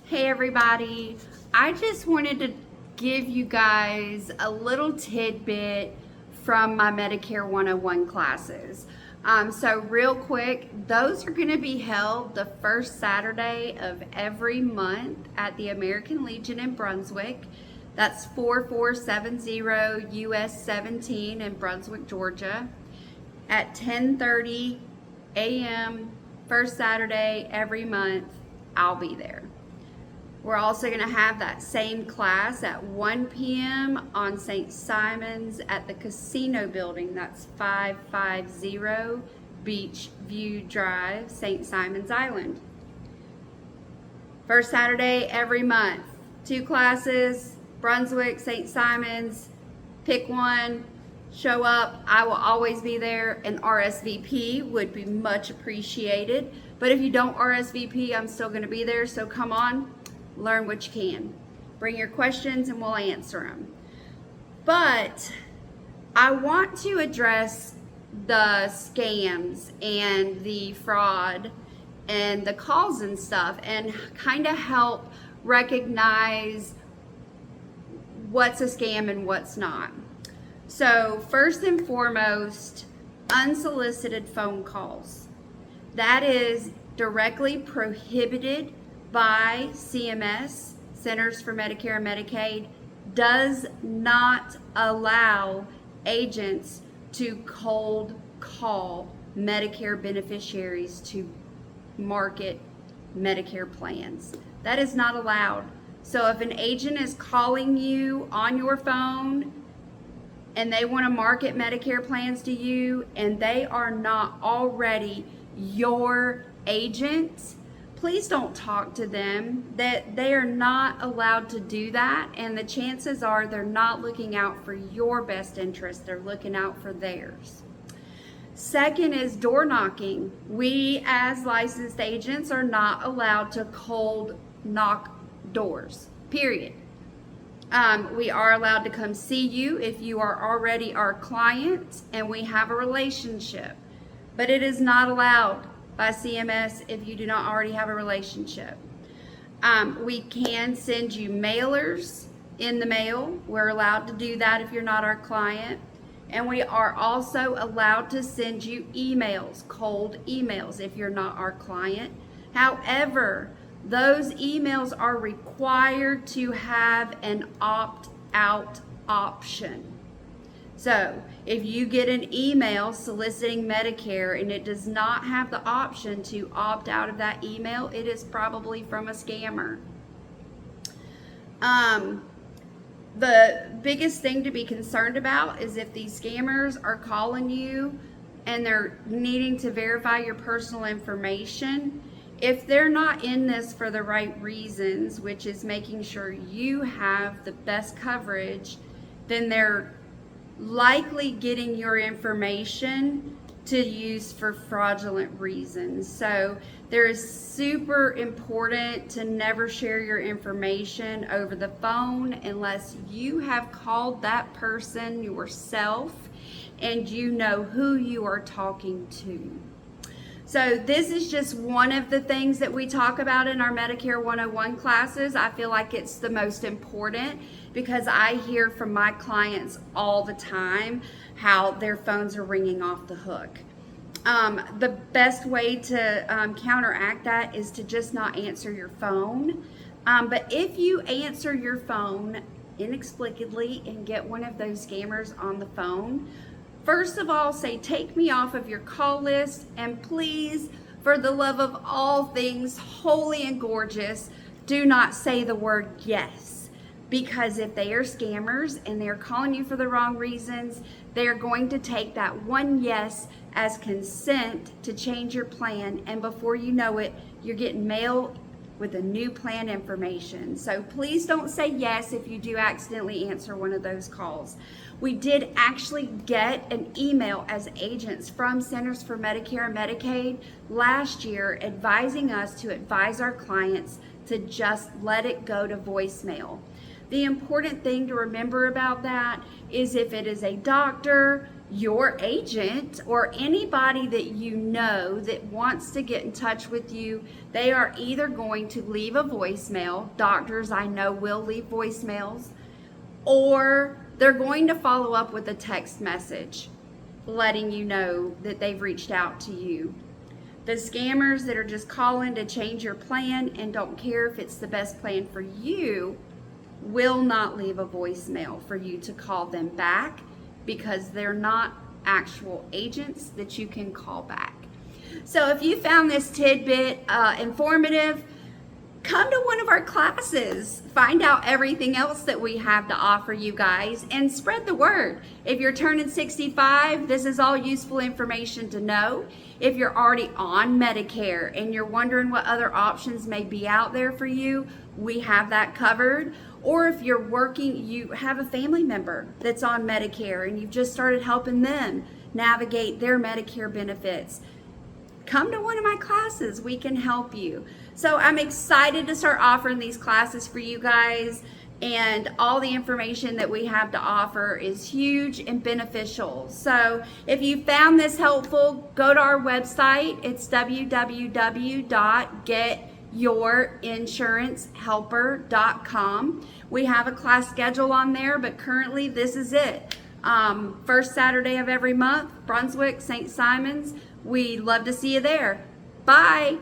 Hey everybody, I just wanted to give you guys a little tidbit from my Medicare 101 classes. So real quick, those are going to be held the first Saturday of every month at the American Legion in Brunswick. That's 4470 US 17 in Brunswick, Georgia at 10:30 a.m. first Saturday every month. I'll be there. We're also going to have that same class at 1 p.m. on St. Simon's at the casino building. That's 550 Beach View Drive, St. Simon's Island. First Saturday every month. 2 classes, Brunswick, St. Simon's. Pick one, show up. I will always be there. An RSVP would be much appreciated. But if you don't RSVP, I'm still going to be there. So come on. Learn what you can. Bring your questions and we'll answer them. But I want to address the scams and the fraud and the calls and stuff and kind of help recognize what's a scam and what's not. So first and foremost, unsolicited phone calls. That is directly prohibited by CMS, Centers for Medicare and Medicaid, does not allow agents to cold call Medicare beneficiaries to market Medicare plans. That is not allowed. So if an agent is calling you on your phone and they want to market Medicare plans to you and they are not already your agent, please don't talk to them. That they are not allowed to do that, and the chances are they're not looking out for your best interest. They're looking out for theirs. Second is door knocking. We as licensed agents are not allowed to cold knock doors, period. We are allowed to come see you if you are already our client and we have a relationship, but it is not allowed by CMS if you do not already have a relationship. We can send you mailers in the mail. We're allowed to do that if you're not our client. And we are also allowed to send you emails, cold emails, if you're not our client. However, those emails are required to have an opt-out option. So if you get an email soliciting Medicare and it does not have the option to opt out of that email, it is probably from a scammer. The biggest thing to be concerned about is if these scammers are calling you and they're needing to verify your personal information. If they're not in this for the right reasons, which is making sure you have the best coverage, then they're likely getting your information to use for fraudulent reasons. So there is super important to never share your information over the phone unless you have called that person yourself and you know who you are talking to. So this is just one of the things that we talk about in our Medicare 101 classes. I feel like it's the most important because I hear from my clients all the time how their phones are ringing off the hook. The best way to counteract that is to just not answer your phone. But if you answer your phone inexplicably and get one of those scammers on the phone, first of all, say, take me off of your call list, and please, for the love of all things holy and gorgeous, do not say the word yes. Because if they are scammers and they're calling you for the wrong reasons, they're going to take that one yes as consent to change your plan, and before you know it, you're getting mail with a new plan information. So please don't say yes if you do accidentally answer one of those calls. We did actually get an email as agents from Centers for Medicare and Medicaid last year advising us to advise our clients to just let it go to voicemail. The important thing to remember about that is if it is a doctor, your agent or anybody that you know that wants to get in touch with you, they are either going to leave a voicemail. Doctors I know will leave voicemails, or they're going to follow up with a text message letting you know that they've reached out to you. The scammers that are just calling to change your plan and don't care if it's the best plan for you will not leave a voicemail for you to call them back, because they're not actual agents that you can call back. So if you found this tidbit informative, come to one of our classes, find out everything else that we have to offer you guys, and spread the word. If you're turning 65, this is all useful information to know. If you're already on Medicare and you're wondering what other options may be out there for you, we have that covered. Or if you're working, you have a family member that's on Medicare and you've just started helping them navigate their Medicare benefits, come to one of my classes. We can help you. So I'm excited to start offering these classes for you guys, and all the information that we have to offer is huge and beneficial. So if you found this helpful, go to our website. It's www.getyourinsurancehelper.com. We have a class schedule on there, but currently this is it. First Saturday of every month, Brunswick, St. Simons. We'd love to see you there. Bye.